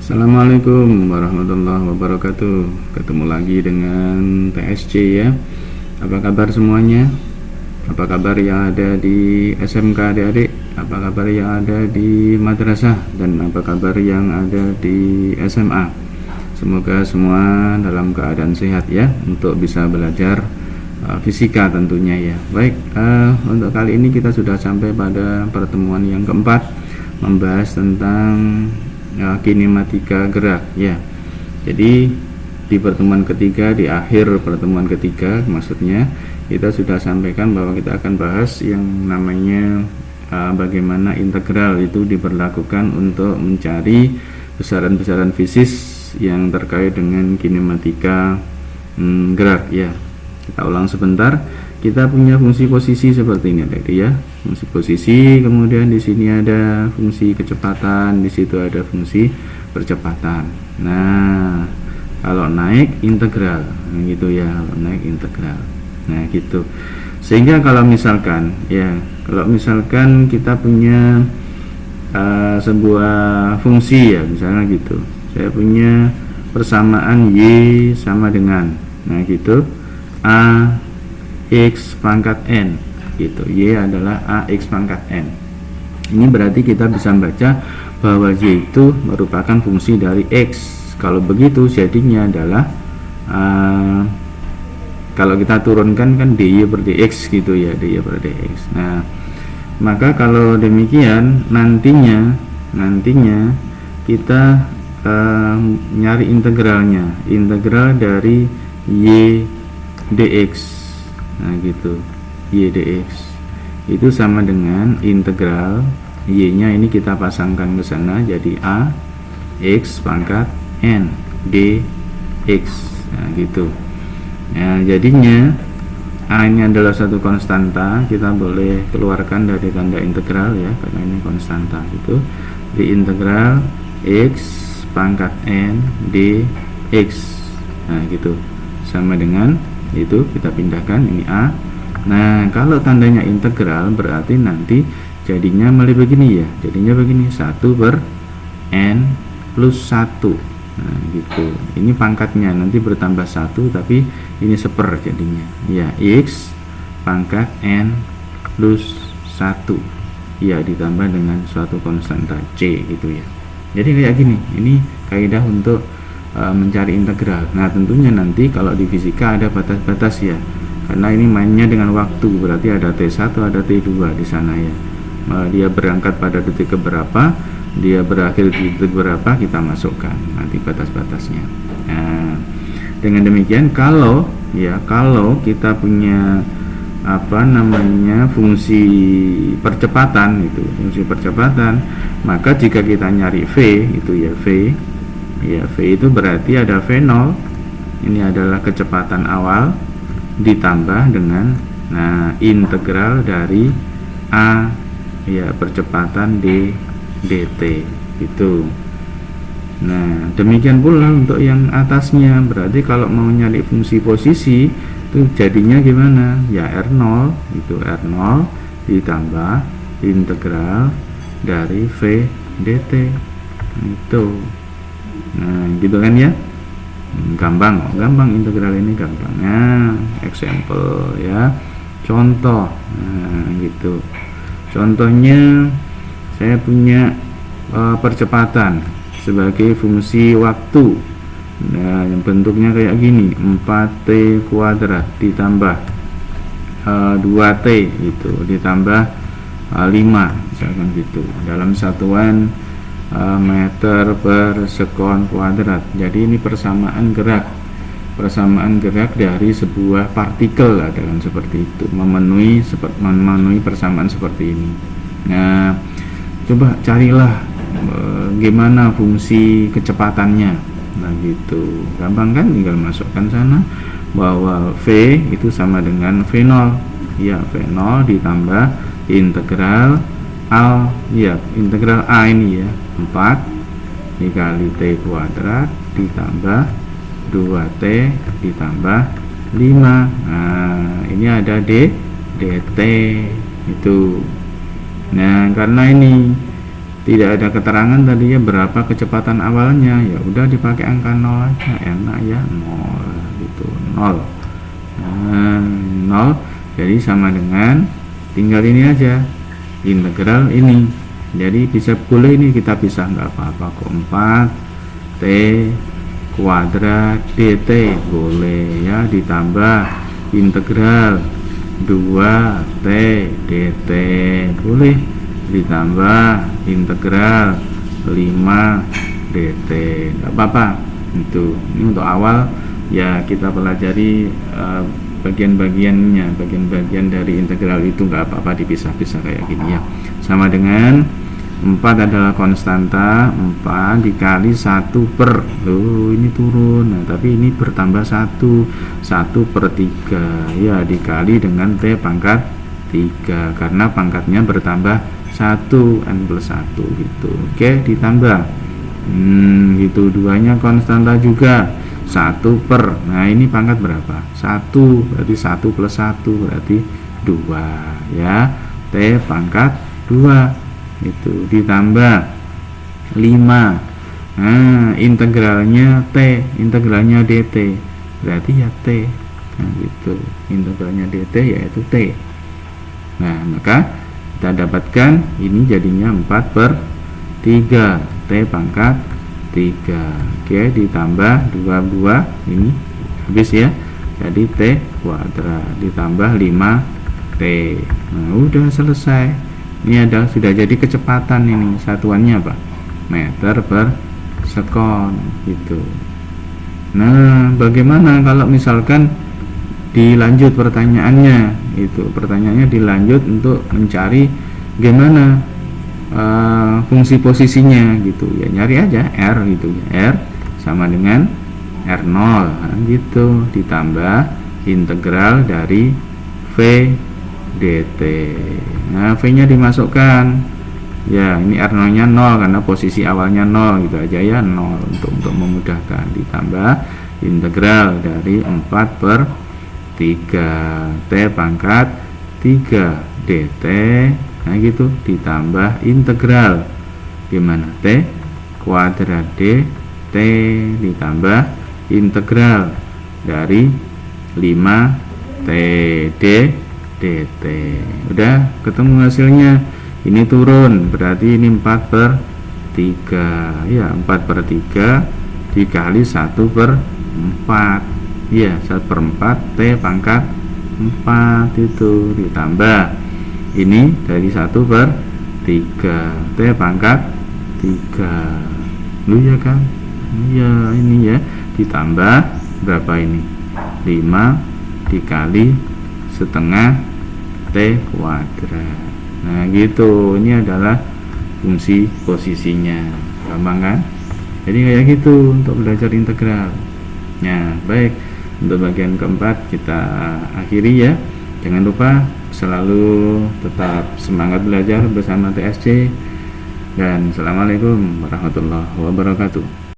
Assalamualaikum warahmatullahi wabarakatuh. Ketemu lagi dengan TSC ya. Apa kabar semuanya? Apa kabar yang ada di SMK adik-adik? Apa kabar yang ada di madrasah? Dan apa kabar yang ada di SMA? Semoga semua dalam keadaan sehat ya, untuk bisa belajar fisika tentunya ya. Baik, untuk kali ini kita sudah sampai pada pertemuan yang keempat, membahas tentang kinematika gerak ya. Jadi di pertemuan ketiga, di akhir pertemuan ketiga maksudnya, kita sudah sampaikan bahwa kita akan bahas yang namanya bagaimana integral itu diberlakukan untuk mencari besaran-besaran fisis yang terkait dengan kinematika gerak ya. Kita ulang sebentar. Kita punya fungsi posisi seperti ini tadi ya, fungsi posisi, kemudian di sini ada fungsi kecepatan, di situ ada fungsi percepatan. Nah, kalau naik integral, gitu ya, kalau naik integral. Nah, gitu. Sehingga kalau misalkan ya, kalau misalkan kita punya sebuah fungsi ya, misalnya gitu. Saya punya persamaan y sama dengan, nah gitu, a x pangkat n gitu, y adalah ax pangkat n. Ini berarti kita bisa membaca bahwa y itu merupakan fungsi dari x. Kalau begitu jadinya adalah kalau kita turunkan kan dy per dx gitu ya, dy per dx. Nah, maka kalau demikian nantinya kita nyari integralnya, integral dari y dx. Nah gitu, y dx itu sama dengan integral y nya ini kita pasangkan ke sana jadi a x pangkat n dx. Nah gitu. Nah, jadinya a ini adalah satu konstanta, kita boleh keluarkan dari tanda integral ya, karena ini konstanta gitu. Di integral x pangkat n dx. Nah gitu, sama dengan itu, kita pindahkan ini a. Nah, kalau tandanya integral berarti nanti jadinya mulai begini ya, jadinya begini, 1 per n plus 1. Nah gitu, ini pangkatnya nanti bertambah 1, tapi ini seper jadinya ya, x pangkat n plus 1 ya, ditambah dengan suatu konstanta c gitu ya. Jadi kayak gini, ini kaidah untuk mencari integral. Nah, tentunya nanti kalau di fisika ada batas-batas ya, karena ini mainnya dengan waktu, berarti ada T1 ada T2 di sana ya. Dia berangkat pada detik keberapa, dia berakhir di detik berapa, kita masukkan nanti batas-batasnya. Nah, dengan demikian kalau kita punya fungsi percepatan itu, fungsi percepatan, maka jika kita nyari v itu ya, v itu berarti ada v0, ini adalah kecepatan awal ditambah dengan integral dari a ya, percepatan dt gitu. Nah, demikian pula untuk yang atasnya, berarti kalau mau nyari fungsi posisi itu jadinya gimana ya, r0 itu, r0 ditambah integral dari v dt itu. Nah gitu kan ya, gampang integral ini gampang. Nah, example ya, contoh. Nah gitu, contohnya saya punya percepatan sebagai fungsi waktu. Nah, yang bentuknya kayak gini, 4t kuadrat ditambah 2t itu ditambah 5 misalkan gitu, dalam satuan meter per sekon kuadrat. Jadi ini persamaan gerak dari sebuah partikel adalah seperti itu, memenuhi persamaan seperti ini. Nah, coba carilah gimana fungsi kecepatannya. Nah gitu, gampang kan, tinggal masukkan sana bahwa v itu sama dengan v0 ya, v0 ditambah integral integral a ini ya, 4 dikali t kuadrat ditambah 2t ditambah 5. Nah, ini ada dt itu. Nah, karena ini tidak ada keterangan tadi ya berapa kecepatan awalnya, ya udah dipakai angka 0 aja, enak ya, 0 gitu, 0. Nah, 0 jadi sama dengan tinggal ini aja, integral ini. Jadi bisa boleh ini kita pisah nggak apa-apa kok, 4 T kuadrat dt boleh ya, ditambah integral 2 T dt boleh, ditambah integral 5 dt nggak apa-apa. Itu ini untuk awal ya, kita pelajari bagian-bagiannya, bagian-bagian dari integral itu nggak apa-apa dipisah-pisah kayak gini ya. Sama dengan 4 adalah konstanta, 4 dikali 1 per, loh ini turun, nah tapi ini bertambah 1/3 ya, dikali dengan T pangkat 3 karena pangkatnya bertambah 1, n plus 1 gitu. Oke, ditambah gitu, 2-nya konstanta juga, 1 per, nah ini pangkat berapa? 1, berarti 1 plus 1 berarti 2 ya, T pangkat 2 itu, ditambah 5. Nah integralnya T, integralnya dt berarti ya T, nah gitu, integralnya dt yaitu T. Nah maka kita dapatkan ini jadinya 4/3 T pangkat 3. Oke, ditambah 2 buah ini habis ya, jadi T kuadrat ditambah 5T. Nah udah selesai. Ini ada sudah jadi kecepatan, ini satuannya apa? Meter per sekon gitu. Nah bagaimana kalau misalkan dilanjut pertanyaannya, itu pertanyaannya dilanjut untuk mencari gimana fungsi posisinya gitu ya, nyari aja R gitu ya, R sama dengan R0 nah, gitu, ditambah integral dari V dt. Nah V nya dimasukkan ya, ini R0 nya 0 karena posisi awalnya 0 gitu aja ya, 0 untuk memudahkan, ditambah integral dari 4/3 T pangkat 3 dt. Nah gitu, ditambah integral gimana T kuadrat dt ditambah integral dari 5 T d dt. Udah ketemu hasilnya, ini turun berarti ini 4/3 ya, 4/3 dikali 1/4 ya, 1/4 T pangkat 4 itu, ditambah ini dari 1/3 T pangkat 3 lu ya kan, iya ini ya, ditambah berapa ini, 5 dikali setengah T kuadrat. Nah gitu, ini adalah fungsi posisinya, gampang kan? Jadi kayak gitu untuk belajar integral. Nah baik, untuk bagian keempat kita akhiri ya. Jangan lupa selalu tetap semangat belajar bersama TSC, dan assalamualaikum warahmatullahi wabarakatuh.